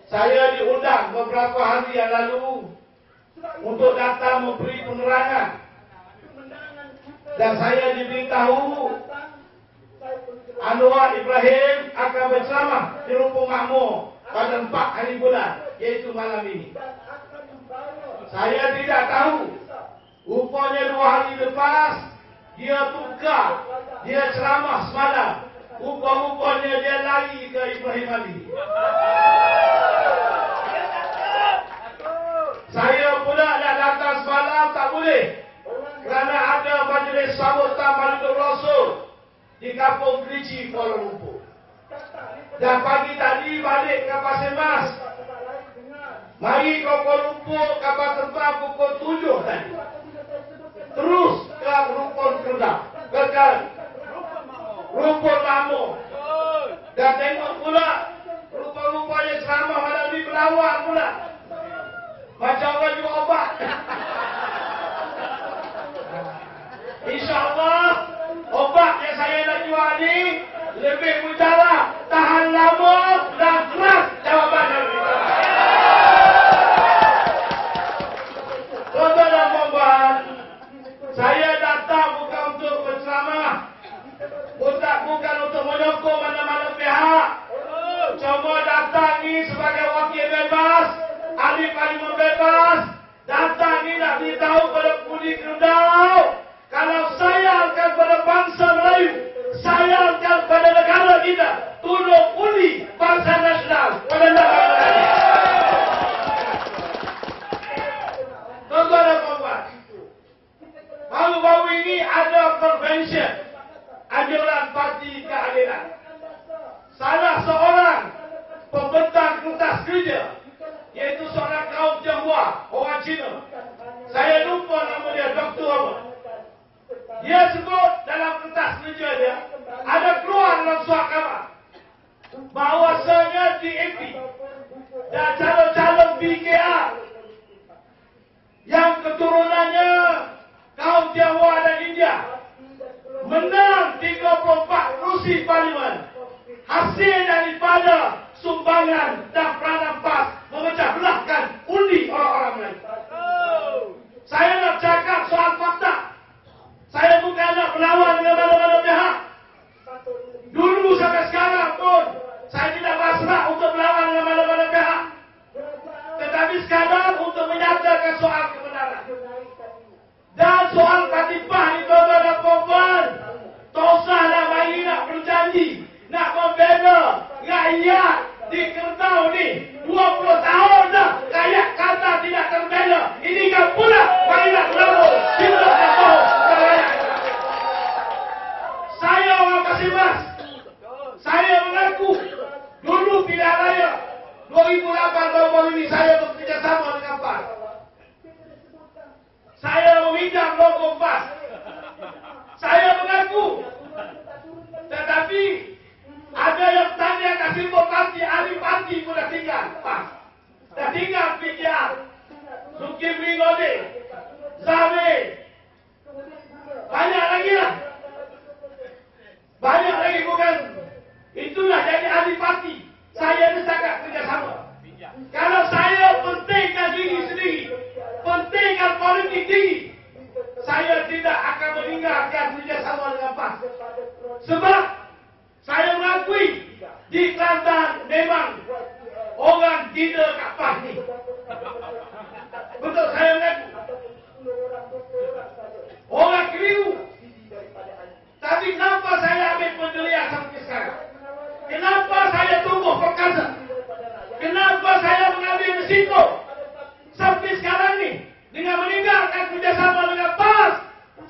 Saya diundang beberapa hari yang lalu untuk datang memberi penerangan. Dan saya diberitahu Anwar Ibrahim akan berceramah di Rumpun Makmur pada 4 hari bulan, iaitu malam ini. Saya tidak tahu. Rupanya 2 hari lepas dia tukar, dia ceramah semalam. Rupa-rupanya dia lari ke Ibrahim Ali. Saya pula nak datang semalam tak boleh, kerana ada majlis sambutan Maulid Rasul di Kampung Kerici, Kuala Lumpur. Dan pagi tadi balik ke Pasir Mas. Mari ke Kuala Lumpur, kapal terbang pukul 7 tadi. Terus ke Rumpun Kedah, ke Rumpun Makmur. Dan tengok pula rupa-rupanya ceramah malam ni berlawan pula. Macam orang jual obat. InsyaAllah obat yang saya nak jual ni lebih mujarab, tahan lama dan keras jawapannya. Tuan-tuan dan puan-puan, saya datang bukan untuk berceramah, bukan untuk menyokong mana-mana pihak. Cuma datang ni sebagai wakil bebas, ahli parlimen bebas. Datang ni nak beritahu pada Pudi Kedah, kalau sayangkan pada bangsa Melayu, sayangkan pada negara kita, tolong undi bangsa nasional pada negara kita. Tuan-tuan dan puan-puan, baru-baru ini ada convention anjuran Parti Keadilan. Salah seorang pembentang kertas kerja, iaitu seorang kaum Tionghoa, orang Cina. Saya lupa nama dia, doktor apa. Dia sebut dalam kertas kerja dia, ada keluar dalam surat khabar bahawasanya DAP dan calon-calon BKR yang keturunannya kaum Tionghoa dan India menang 34 kursi parlimen, hasil daripada sumbangan dan perampas memecah belahkan undi orang-orang Melayu. Saya nak cakap soal fakta. Saya bukan nak berlawan dengan mana-mana pihak. Dulu sampai sekarang pun saya tidak berhasrat untuk berlawan dengan mana-mana pihak. Tetapi sekadar untuk menyatakan soal kebenaran. Dan soal katifah ni, tuan-tuan dan puan-puan, tak usahlah mari nak berjanji, nak membela rakyat di Kedah ni. 20 tahun dah rakyat kata tidak terbela. Ini kan pula mari nak berlawan. Kita tak tahu rakyat. Saya orang Pasir Mas. Saya mengaku dulu pilihan raya 2008 baru ini saya bekerjasama dengan PAS. Saya meminjam logo PAS. Saya mengaku. Tetapi ada yang tanya kat simbol parti, ahli parti pun dah tinggal PAS. Dah tinggal PKR, Zulkifli Nordin, Zamir. Banyak lagi lah. Banyak lagi bukan. Itulah jadi ahli parti. Saya ni sangat kerjasama. Kalau saya pentingkan diri sendiri, pentingkan politik diri, saya tidak akan meninggalkan kerjasama dengan PAS. Sebab saya mengakui di Kelantan memang orang gila kat PAS ni. Betul, saya mengaku. Orang keliru. Tapi kenapa saya ambil pendirian sampai sekarang? Kenapa saya tumbuh perkasa? Kenapa saya mengambil risiko sampai sekarang ni dengan meninggalkan kerjasama dengan PAS?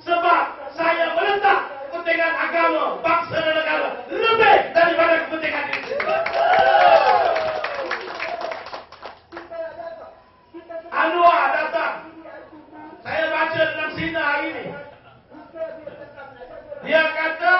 Sebab saya meletak kepentingan agama, bangsa dan negara lebih daripada kepentingan diri sendiri. Anwar datang. Saya baca dalam sinar hari ini. Dia kata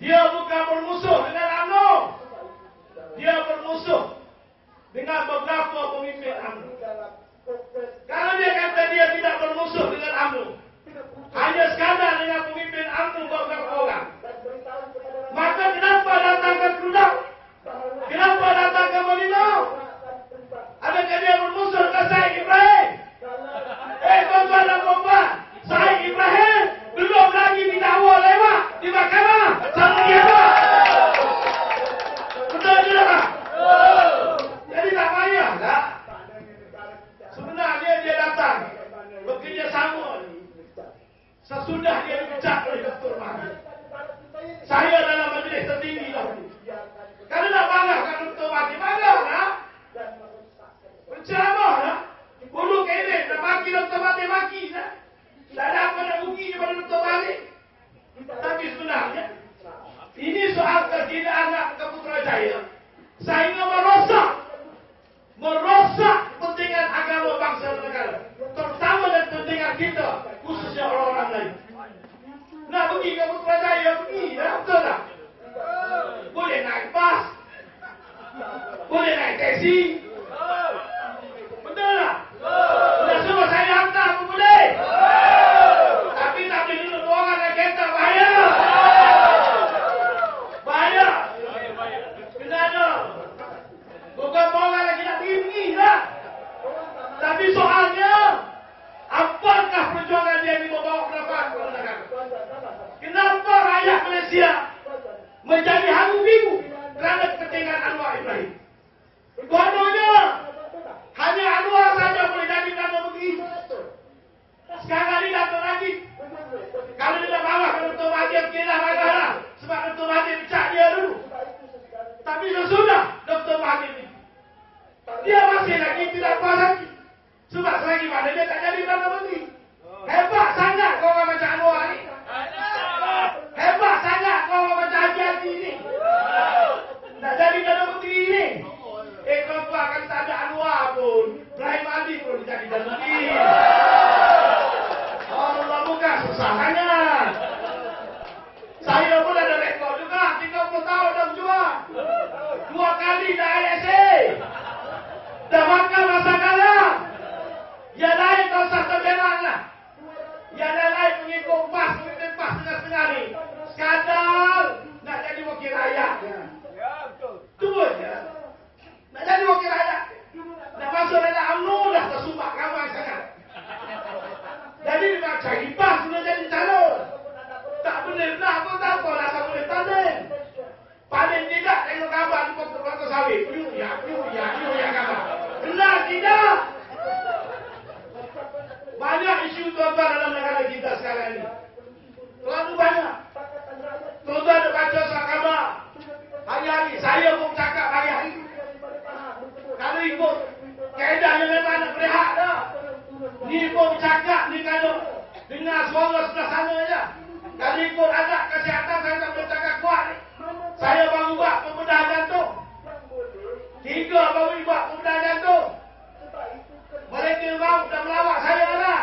dia bukan bermusuh dengan UMNO. Dia bermusuh dengan beberapa pemimpin UMNO. Kalau dia kata dia tidak bermusuh dengan UMNO, hanya sekadar dengan pemimpin UMNO beberapa orang, maka kenapa datang ke Kedah? Kenapa datang ke Malaysia? boleh naik taksi. Betul tak? Sudah suruh saya hantar pun boleh. Tapi tak boleh duduk dua orang naik kereta, bahaya. Bahaya. Kenapa? Bukan orang lagi nak pergi lah. Tapi soalnya, apakah perjuangan dia ini membawa manfaat kepada negara? Kenapa rakyat Malaysia menjadi haru-biru kerana kepentingan Anwar Ibrahim? Kononnya hanya Anwar saja boleh jadi Perdana Menteri. Sekarang ni datang lagi. Kalau dia dah marah kepada Dr. Mahathir, kira marahlah. Sebab Dr. Mahathir pecat dia dulu. Tapi sesudah Dr. Mahathir ini, dia masih lagi tidak puas hati. Sebab selagi mana dia tak jadi Perdana Menteri. Hebat sangat kau orang macam Anwar ni. Hebat sangat kau orang macam Haji ni. Nak jadi Perdana Menteri ni. Kau akan tak ada Anwar pun. Ibrahim Ali pun jadi Perdana Menteri. Allah bukan susah sangat. Saya pun ada rekod juga. 30 tahun dah berjuang. 2 kali dah ISA. Dah makan masa kalah. Yang lain tak usah terberang lah. Yang lain mengikut PAS setengah-setengah ni. Sekadar nak jadi wakil rakyat. Itu je. Nak jadi wakil rakyat. Nak masuk dalam UMNO dah tersumbat ramai sangat. Jadi dia nak cari PAS sudah jadi calon. Tak boleh nak pun tak apa lah. Tak boleh tanding. Paling tidak tengok gambar di pokok sawit. Ya gambar. Benar tidak? Banyak isu tuan-tuan dalam negara kita sekarang ini. Terlalu banyak. Tuan-tuan ada baca surat khabar. Hari-hari. Saya pun cakap hari-hari. Kalau ikut kaedah yang memang nak berehat dah. Ni pun cakap ni kalau dengar suara sebelah sana je. Kalau ikut adat kesihatan saya tak boleh cakap kuat ni. Saya baru buat pembedahan jantung. 3 baru buat pembedahan jantung. Mereka mahu dah melawat saya lah.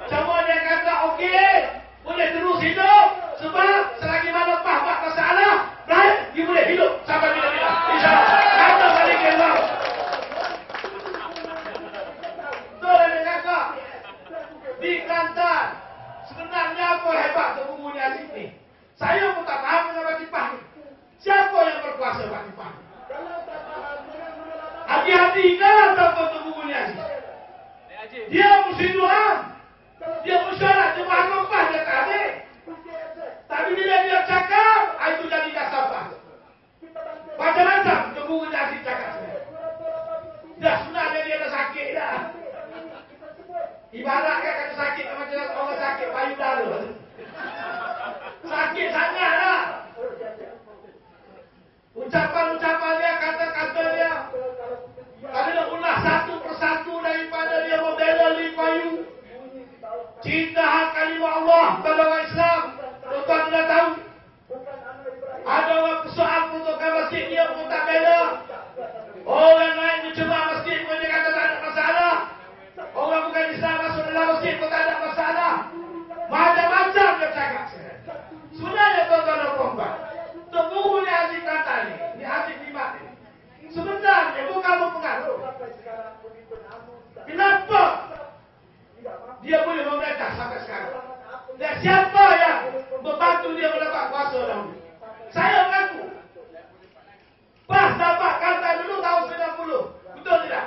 Cuma dia kata okey, boleh terus hidup. Sebab selagi mana PAS buat masalah, baik, dia boleh hidup sampai bila-bila. InsyaAllah. Kata balik ke mahu. Betul dia kata. Di Kelantan, sebenarnya apa hebat Tunku Aziz ni? Saya pun tak faham dengan Pakcik PAS ni. Siapa yang berkuasa Pakcik PAS ni? Hati-hati kan tak Tunku Aziz. Dia musyiduhan. Dia musyarat jemaah kompas dia tak ada. Tapi bila dia cakap, itu jadi dasar PAS. Macam-macam Tunku Aziz cakap. Dah sebenarnya dia dah sakit dah. Ibarat kan kata sakit macam orang sakit payudara. Sakit sangat lah. Ucapan-ucapan dia, kata-kata dia. Kalau nak ulas satu persatu daripada dia membela Lee Kuan Yew. Cinta hak kalimah Allah kepada orang Islam. Tuan-tuan dah tahu. Ada orang persoal peruntukan masjid dia pun tak bela. Orang lain mencemar masjid pun dia kata tak ada masalah. Orang bukan Islam masuk dalam masjid pun tak ada masalah. Macam-macam dia cakap. Sebenarnya tuan-tuan dan puan-puan, Tunku Aziz Kelantan ni Aziz Limat ni, sebenarnya bukan mempengaruh. Kenapa dia boleh memerintah sampai sekarang? Dan siapa yang membantu dia mendapat kuasa dahulu? Saya mengaku PAS dapat Kelantan dulu tahun 90. Betul tidak?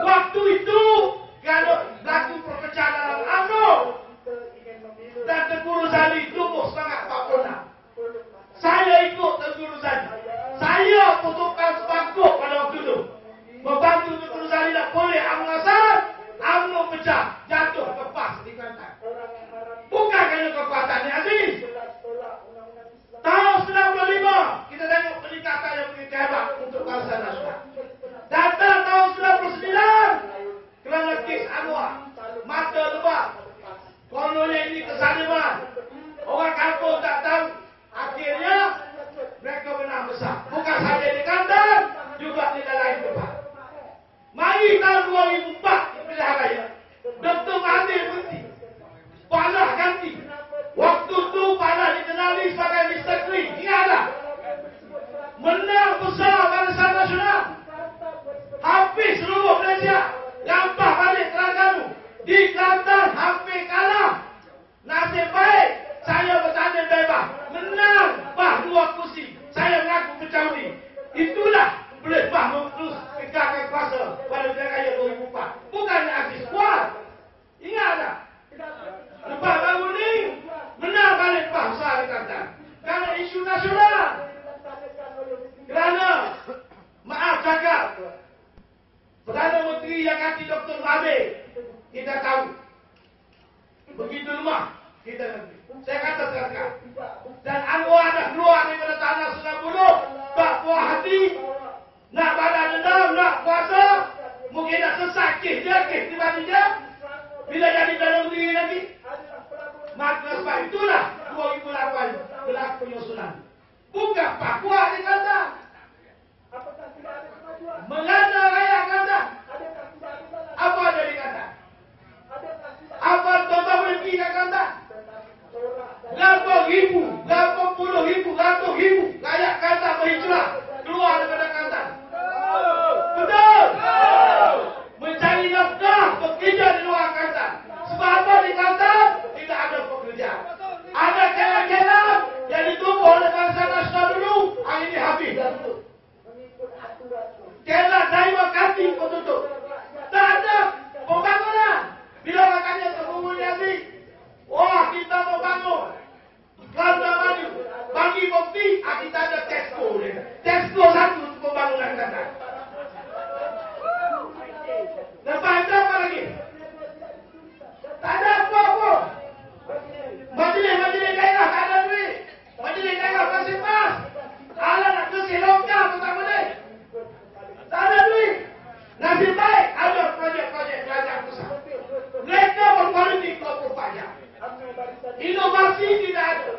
Waktu itu kalau berlaku perpecahan dalam UMNO dan Tengku Rozali tubuh semangat 46. Saya ikut Tengku Rozali. Saya putuskan sebangkuk pada waktu itu. Membantu Tengku Rozali tak boleh UMNO pecah, jatuh ke PAS di Kelantan. Bukan kerana kekuatan ni Aziz. Tahun 95 kita tengok peningkatan yang begitu hebat untuk bangsa nasional. Datang tahun 99 kerana kes Anwar, mata lebat. Kononnya ini kesaliman. Orang kampung tak tahu. Akhirnya mereka menang besar. Bukan saja di Kelantan, juga di lain habis. Kita tahu. Begitu lemah. Kita nanti. Saya kata sekarang. Dan Anwar dah keluar daripada tanah Sungai Buloh. Tak puas hati. Nak balas dendam, nak kuasa. Mungkin nak sesat kes dia, kes pribadi dia. Bila jadi Perdana Menteri lagi. Maka sebab itulah 2008 berlaku penyusunan. Bukan Pak Kuat dia kata. Menganda rakyat kata. Apa ada di kata? Apa Tuan-Tuan berhenti kat kata? 80,000, 80,000, 100,000 rakyat kata berhijrah keluar daripada kata. Betul? Mencari nafkah bekerja di luar kata. Sebab apa di kata? Tidak ada pekerjaan. Ada kelam-kelam yang ditubuh oleh bangsa nasional dulu. Hari ini habis. Kelam Daima Kati pun tutup. Tak ada pembangunan. Bila makanya terhubung jadi, wah kita mau bangun. Kelanda maju. Bagi bukti, kita ada Tesco. Tesco satu untuk pembangunan kata. Lepas itu apa lagi? Tak ada apa-apa. Majlis daerah tak ada duit. Majlis daerah masih pas. Alah nak ke Sri Lanka pertama ni. Tak ada duit. Nasib baik ada projek-projek kerajaan pusat. Mereka berpolitik kelompok pajak. Inovasi tidak ada.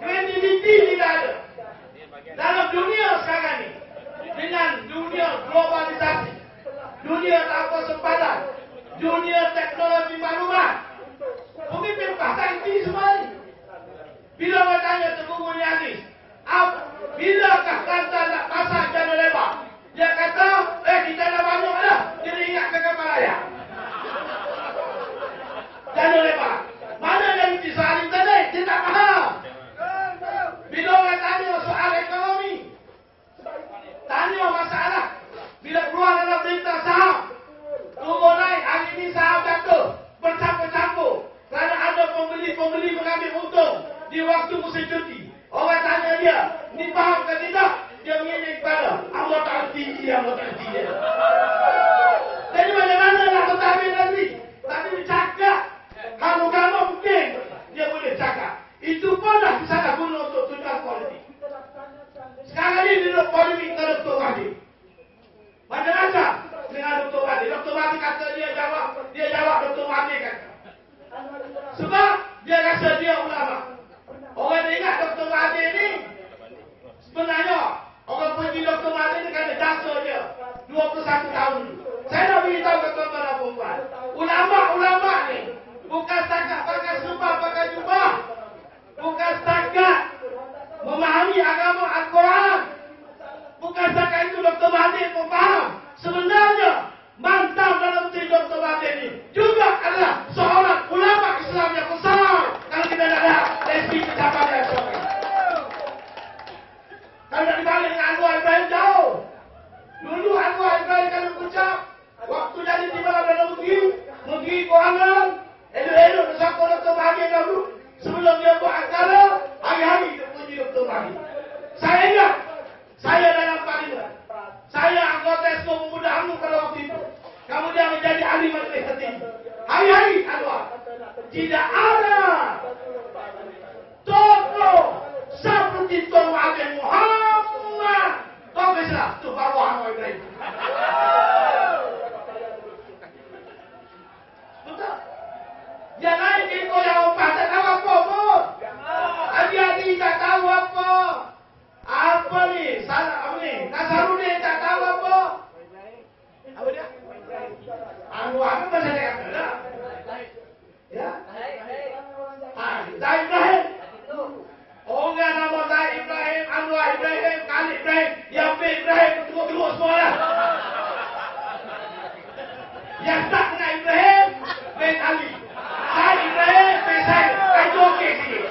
Kreativiti tidak ada. Dalam dunia sekarang ni, dengan dunia globalisasi, dunia tanpa sempadan, dunia teknologi maklumat, pemimpin pasang ini semua ni. Bila orang tanya Tengku Mulyadi, bilakah Kelantan nak pasang jalan lebar? Dia kata, kita dah banyak dah. Dia ingatkan kapal raya. Jalan lebar. Mana yang disaling tadi? Dia tak faham. Bila orang tanya soal ekonomi, tanya masalah. Bila keluar dalam berita saham, turun naik, hari ini saham jatuh, bercampur-campur. Kerana ada pembeli mengambil untung di waktu musim cuti. Orang tanya dia, ni faham ke tidak? Dia mengingat kepada anggota tinggi dia. Jadi bagaimana nak bertabir nanti? Tapi bercakap, kamu-kamu mungkin dia boleh cakap. Itu pun dah salah guna untuk tujuan politik. Sekarang ini duduk polemik dengan Dr. Wahdi. Macam-macam dengan Dr. Wahdi. Dr. Wahdi kata dia jawab Dr. Wahdi kata. Sebab dia rasa dia ulama. Orang ingat Dr. Wahdi ni sebenarnya orang pergi Dr. Wahdi ni kata jasa dia 21 tahun. Saya nak beritahu ke tuan-tuan dan puan-puan. Ulama-ulama ni bukan setakat pakai serban, pakai jubah. Bukan setakat memahami agama Al-Quran. Bukan setakat itu Dr. Wahdi pun faham. Sebenarnya mantan dalam tim Dr. Wahdi ini juga adalah seorang ulama Islam yang besar. Kalau kita nak lihat lesbi pencapaian yang seorang. Kalau nak dibalik dengan Anwar Ibrahim jauh. Dulu Anwar Ibrahim kalau ucap, waktu jadi tiba dalam Menteri Keuangan, elok-elok bersama Dr. Wahdi dahulu. Sebelum dia buat acara, hari-hari dia puji Dr. Wahdi. Saya ingat, saya dalam parlimen. Saya anggota Esko Pemuda UMNO pada waktu itu. Kemudian menjadi ahli majlis tertinggi. Hari-hari Anwar. Tidak ada tokoh seperti Tuan Mahathir Mohamad. Profesor, itu baru Anwar Ibrahim. Betul? Yang lain itu yang opah tak tahu apa pun. Adik-adik tak tahu apa. Apa ni? Salah apa ni? Nasarudin tak tahu apa. Apa dia? Anwar kan bahasa dia kata lah. Ya? Zahid Ibrahim. Orang nama Zahid Ibrahim, Anwar Ibrahim, Khalid Ibrahim, Yafiq Ibrahim, ketua-ketua semua lah. Yang tak kena Ibrahim, bin Ali. Zahid Ibrahim, bin Zahid. Itu okey sikit.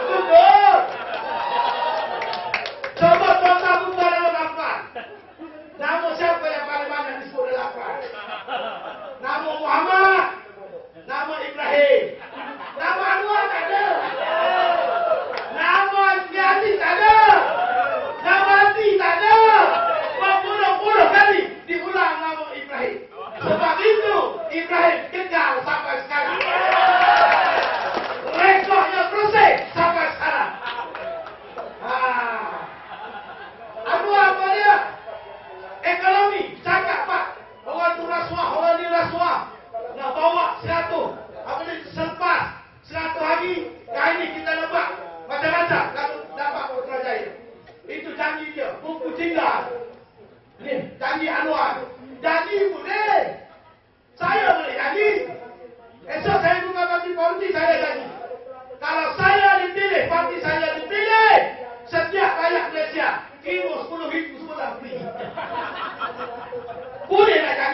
Betul. Coba tuan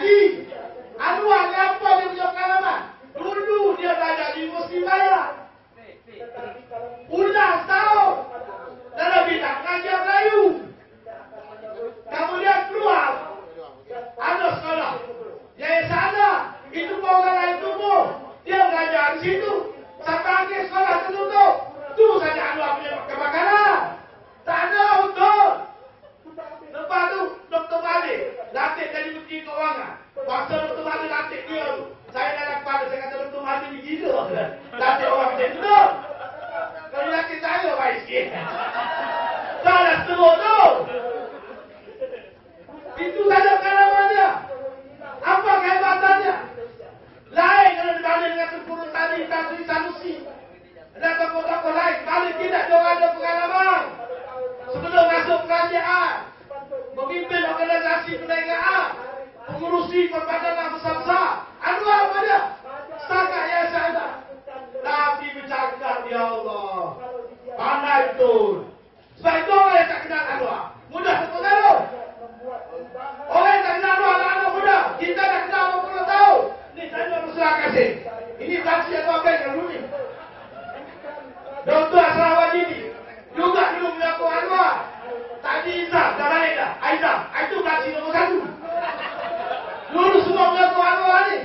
haji. Anwar apa dia punya pengalaman? Dulu dia belajar di Muslimaya. Udah tahu dalam bidang ngajar Melayu. Kemudian keluar ada sekolah Yayasan ada itu orang lain tubuh. Dia belajar di situ sampai akhir sekolah tertutup. Tu saja Anwar punya kebakaran. Tak ada untuk. Lepas tu Dr. Malik latih jadi menteri keuangan. Masa Dr. Malik latih dia tu, saya dalam kepala saya kata Dr. Malik ni gila. Latih orang macam tu. Kalau latih saya baik sikit. Tak ada setengah tu. Itu saja pengalaman dia. Apa kehebatannya? Lain kalau dibanding dengan Tengku Tani, Tan Sri Sanusi dan tokoh-tokoh lain. Paling tidak dia ada pengalaman. Sebelum masuk kerajaan, memimpin organisasi perniagaan, mengurusi perbadanan besar-besar. Anwar apa dia? Setakat Yayasan ada. Tapi bercakap, ya Allah, pandai betul. Sebab itu orang yang tak kenal Anwar mudah terpengaruh. Orang yang tak kenal Anwar anak muda. Kita dah kenal berapa puluh tahun. Ini tanya berserah kasih. Ini saksi atau apa yang dulu ni? Dr. Asrawadi ni juga dulu mengaku Anwar. Tadi Izzah dah lain dah. Aizah, itu saksi nombor 1. Dulu semua mengaku Anwar ni.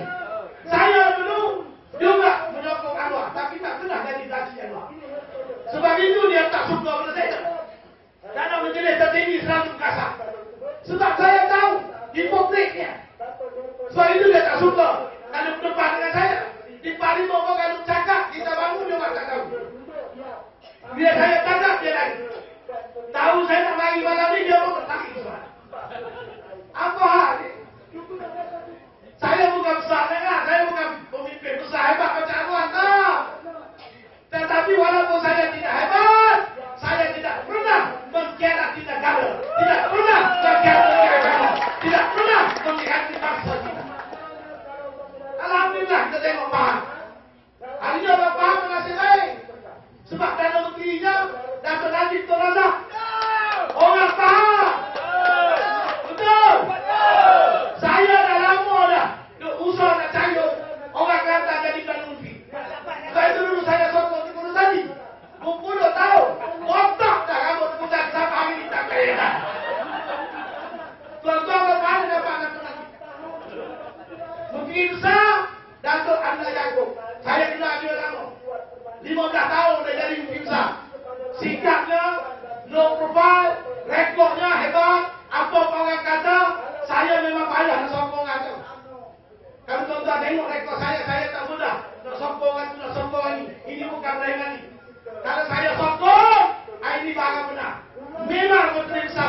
Saya dulu juga menyokong Anwar, tapi tak pernah jadi saksi Anwar. Sebab itu dia tak suka pada saya. Karena menjelis tertinggi selalu kasar. Sebab saya tahu hipokritnya. Sebab itu dia tak suka kalau berdepan dengan saya. Di Parlimen pun kalau cakap kita bangun dia tak tahu. Bila saya tangkap dia lagi. Tahu saya nak lari malam ni dia pun tertarik. Apa hal ni? Saya bukan besar dengar. Saya bukan pemimpin besar hebat macam Anwar. Tak. Tetapi walaupun saya tidak hebat, saya tidak pernah mengkhianati negara. Tidak pernah mengkhianati agama. Tidak pernah mengkhianati bangsa kita. Alhamdulillah kita tengok faham. Hari ini orang faham mengasih baik. Sebab Perdana Menterinya Dato' Najib Tun Razak. Orang faham. Betul. Saya dah lama dah usaha nak cari orang Kelantan jadi Perdana Menteri. Sebab itu dulu saya sokong Tengku Tani. 20 tahun. Otak dah rambut putih sampai hari ini tak kaya. Tuan-tuan ke mana dapat Dato' Najib? Menteri besar Dato' Amla Yaakob. Saya kenal dia lama. 15 tahun dah jadi Menteri besar. Sikapnya, low profile, rekodnya hebat. Apa orang kata, saya memang payah nak sokong tu. Kalau tuan-tuan tengok rekod saya tak mudah. Nak sokong tu, nak sokong ni. Ini bukan permainan ni. Kalau saya sokong, ini barang benar. Memang Menteri Besar